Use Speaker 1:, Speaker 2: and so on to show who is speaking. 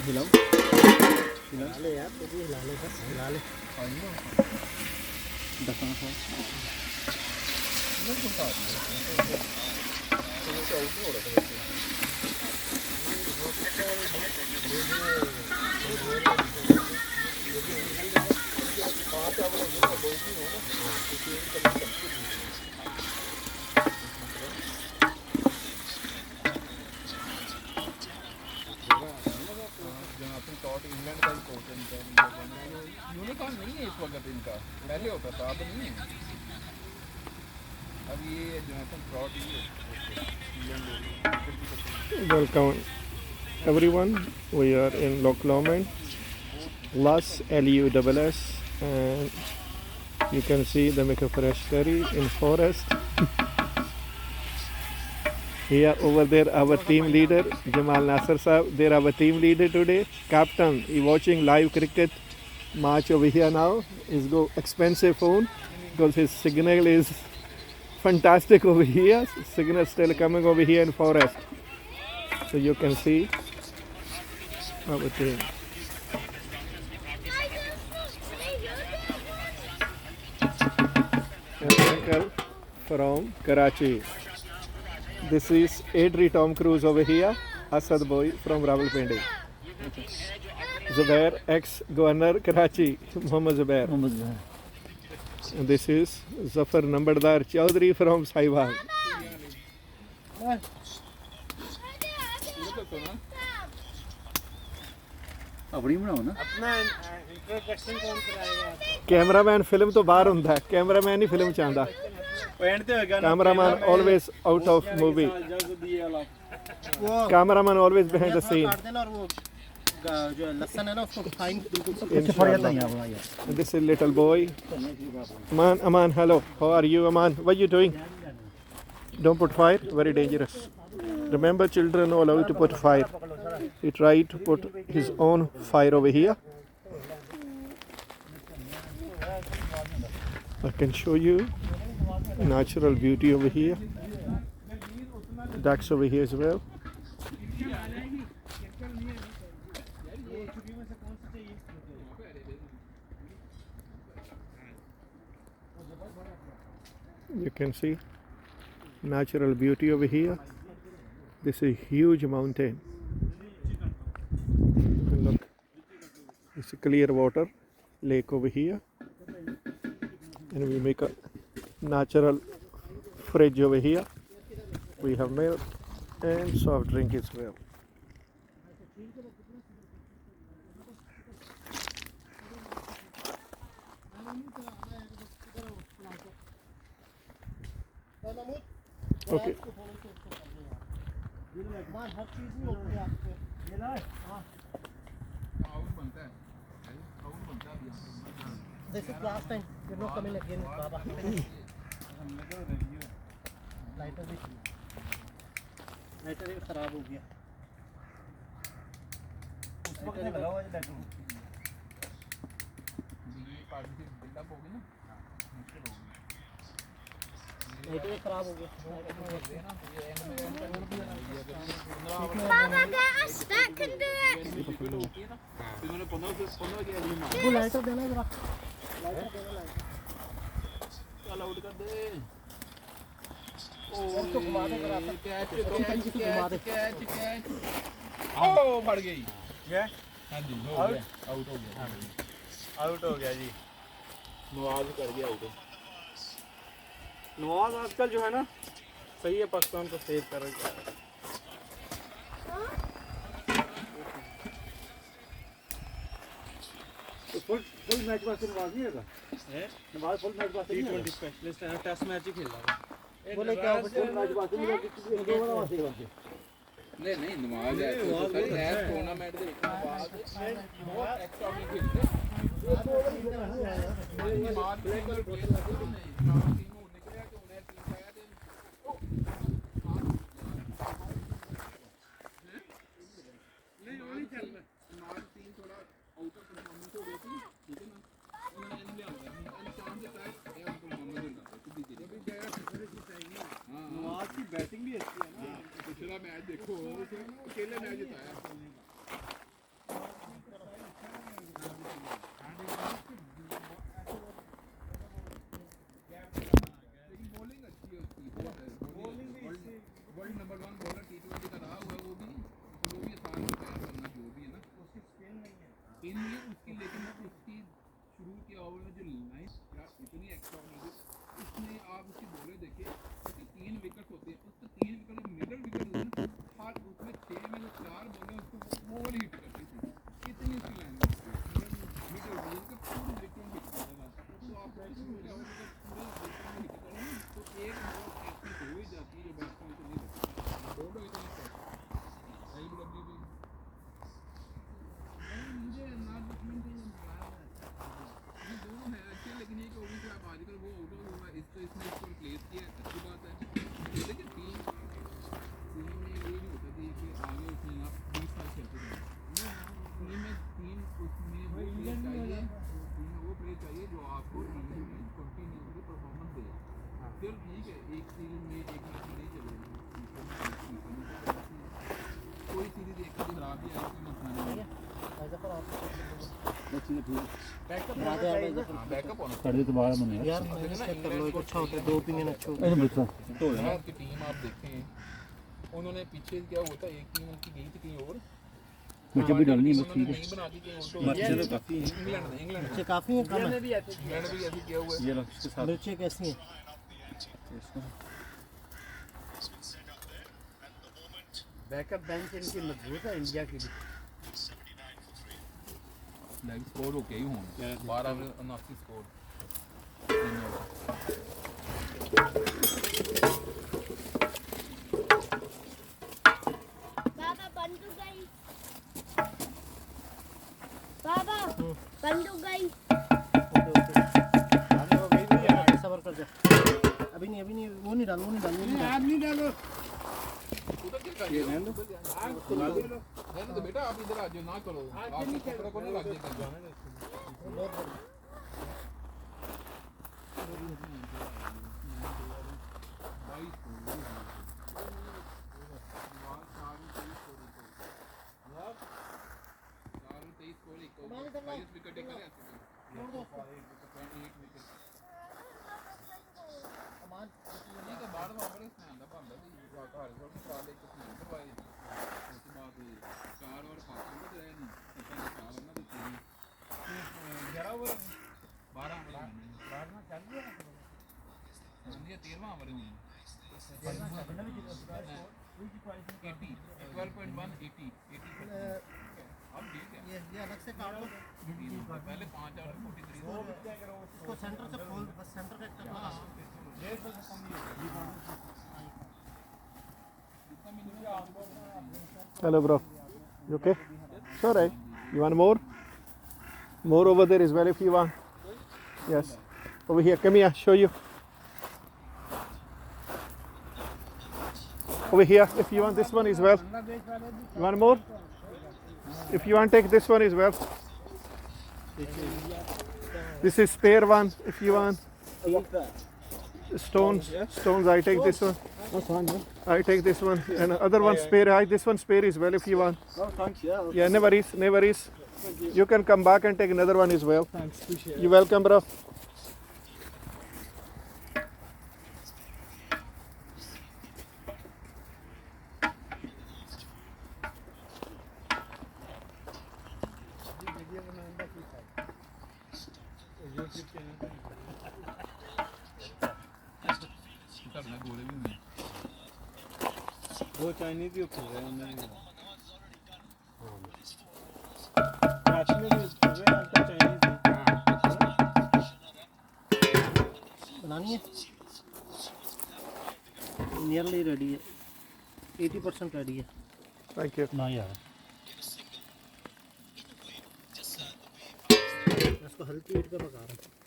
Speaker 1: हिलाओ हिला ले यार, तो भी हिला ले, बस हिला ले। दफा हो नहीं कुछ इंग्लैंड का कोच यूनिकॉर्न नहीं है इस वक्त इनका, पहले होता था, अब नहीं है। अब ये जोनाथन फ्रॉड ही है।
Speaker 2: Welcome everyone. We are in Loch Lomond, Lus LUSS, and you can see the make a fresh curry in forest. Here over there our team leader Jamal Nasser Sahab, they're our team leader today. Captain, he watching live cricket match over here now. He's go expensive phone because his signal is fantastic over here. Signal still coming over here in forest. So you can see our team. And uncle from Karachi. This is Adri Tom Cruise over here, Asad boy from Rawalpindi. Zubair, ex-governor Karachi, Muhammad Zubair. And this is Zafar Nambardar Chaudhary from Sahiwal.
Speaker 1: अपनी बनाओ ना। अपना introduction कौन कराएगा?
Speaker 2: Cameraman film तो बाहर होता है, कैमरामैन ही फिल्म चाहता। Cameraman always out of movie. Cameraman always behind the scene.
Speaker 1: जो लसन है ना उसको फाइन बिल्कुल सब
Speaker 2: कुछ फड़ जाता है यहाँ पर यार। This is little boy. Aman, hello. How are you, Aman? What are you doing? Don't put fire. Very dangerous. Remember, children are allowed to put fire. He tried to put his own fire over here. I can show you natural beauty over here. Ducks over here as well. You can see natural beauty over here. This is a huge mountain. And look, it's a clear water lake over here. And we make a natural fridge over here. We have milk and soft drink as well. Okay.
Speaker 1: This is last time. You're not coming again, Baba. Lighter भी खराब हो गया। उस वक्त नहीं लगा हुआ है लाइटर। बिल्डअप हो गई ना। लाइटर खराब हो गया।
Speaker 3: Baba, that can do it.
Speaker 1: वो लाइटर देना जरा। लाइटर देना लाइटर। चल आउट कर दे। इसको घुमा दे जरा। कैच ओ फड़ गई। क्या? हां जी हो गया। आउट हो गया। आउट हो गया जी। नवाज कर गया आउट। नवाज आजकल जो है ना सही है, पाकिस्तान को सेव कर रहा है। तो फुल मैच वास्ते नवाज नहीं होगा? नवाज फुल मैच वास्ते T20 स्पेशलिस्ट है, टेस्ट मैच ही खेल रहा है। बोले क्या फुल मैच वास्ते नहीं होगा, किसी दो वाला वास्ते होगा। नहीं नवाज है टूर्नामेंट ਦੇ ਵਿੱਚ ਨਵਾज ਬਹੁਤ ਐਕਸਟਰਾ ਨਹੀਂ ਖੇਡਦੇ। ਨਵਾਜ਼ ਬਲੈਕ ਵਾਲੀ ਬੋਤਲ ਲੱਗੀ ਨਹੀਂ ਨਾ ਟੀਮ ਹੋ ਨਿਕਲਿਆ ਕਿ ਉਹਨੇ ਟੀਮ ਆਇਆ ਤੇ ਨਹੀਂ ਉਹ ਨਹੀਂ ਚੱਲਦਾ। ਨਵਾਜ਼ ਟੀਮ ਥੋੜਾ ਆਊਟ ਆਫ ਪਰਫਾਰਮੈਂਸ ਹੋ ਗਈ ਸੀ, ਠੀਕ ਹੈ ਨਾ, ਉਹਨਾਂ ਨੇ ਇਹਨੂੰ ਲਿਆਉਂਦਾ ਨਹੀਂ, ਇਹਨੂੰ ਚਾਂਸ ਦਿੱਤਾ ਇਹ ਪਰਫਾਰਮੈਂਸ ਹੁੰਦਾ ਸਿੱਧੀ ਜਿਹੀ ਵੀ ਗਿਆ ਫਿਕਰ ਹੀ ਚਾਹੀਦੀ। ਹਾਂ ਨਵਾਜ਼ ਦੀ बैटिंग भी अच्छी है ना।
Speaker 4: पिछला मैच देखो अकेले मैच जिताया लेकिन बॉलिंग अच्छी है उसकी वर्ल्ड नंबर 1 बॉलर T20 का रहा हुआ है वो भी आसान होता है करना जो भी है ना उसकी स्पिन नहीं है उसकी लेकिन उसकी शुरू के ओवर में जो लाइन यार इतनी एक्स्ट्रा उसमें आप उसकी बॉलें देखिए उसकी 3 विकेट होती है उसको 3 विकेट मिडल विकेट होती है हर उसमें 6 में जो 4 बॉलें उसको वो वाली हिट करती थी कितनी उसकी लाइन मिडल विकेट पूरी विकेट हिट करता था तो आप शुरू के ओवर में पूरे विकेट में हिट करो तो एक बॉल ऐसी हो ही जाती है जो बैट्समैन को नहीं लगती दोनों इतनी LBW भी मुझे ना ये दोनों है अच्छे लेकिन ये ओवर से आप आजकल वो आउट हुआ इसको इसने इसको रिप्लेस किया अच्छी बात है लेकिन टीम में ये नहीं होता कि आगे उसमें आप 20 साल खेलते थे टीम उसमें वो प्लेयर चाहिए जो आपको कंटिन्यूसली परफॉर्मेंस दे फिर ठीक है एक सीरीज में एक मैच में नहीं चलेगा कोई सीरीज एक दिन खराब ही आए कोई मसला नहीं है बैकअप होना
Speaker 1: तो बाहर बने
Speaker 5: यार मैंने चेक कर लो एक अच्छा होता है दो ओपिनियन अच्छे होते
Speaker 1: ऐसे बिल्कुल
Speaker 4: तो यार की टीम आप देखें उन्होंने पीछे क्या होता एक टीम उनकी गई थी कहीं और
Speaker 1: मैं कभी डालनी है बस ठीक है
Speaker 4: नहीं बना दी कहीं और तो
Speaker 1: मर्चे तो काफी है
Speaker 4: इंग्लैंड
Speaker 5: अच्छे काफी हैं कम है
Speaker 4: इंग्लैंड भी ऐसे किया हुआ है
Speaker 1: ये लोग इसके साथ
Speaker 5: मिर्ची कैसी हैं
Speaker 6: बैकअप बेंच इनकी मजबूत है इंडिया की भी
Speaker 4: लाइक स्कोर ओके ही होंगे 12 में 79 स्कोर
Speaker 3: बाबा बंदूक गई बाबा बंदूक गई
Speaker 5: सबर कर जा अभी नहीं वो नहीं डालो
Speaker 6: आप नहीं डालो
Speaker 4: उधर क्या कर रहे हो नहीं तो बेटा आप इधर आ जाओ ना करो आप कपड़े को नहीं लग जाएगा
Speaker 5: ये अलग से काट दो
Speaker 4: पहले 5 और 43
Speaker 5: इसको सेंटर से खोल बस सेंटर का करना
Speaker 2: Hello, bro. You okay? It's all right. You want more? More over there as well if you want. Yes. Over here. Come here. Show you. Over here. If you want this one as well. You want more? If you want, take this one as well. This is spare one. If you want. Stones. I take this one. I take this one. And other one spare. This one spare as well if you want.
Speaker 6: No, thanks, yeah.
Speaker 2: Yeah, no worries. You can come back and take another one as well.
Speaker 6: Thanks, appreciate it.
Speaker 2: You're welcome, bro.
Speaker 6: वो Chinese भी खोल रहे हैं उन्होंने
Speaker 5: बनानी है nearly ready है 80% ready है
Speaker 2: Thank you.
Speaker 6: ना यार
Speaker 5: इसको हल्की हीट पे पका रहा हूँ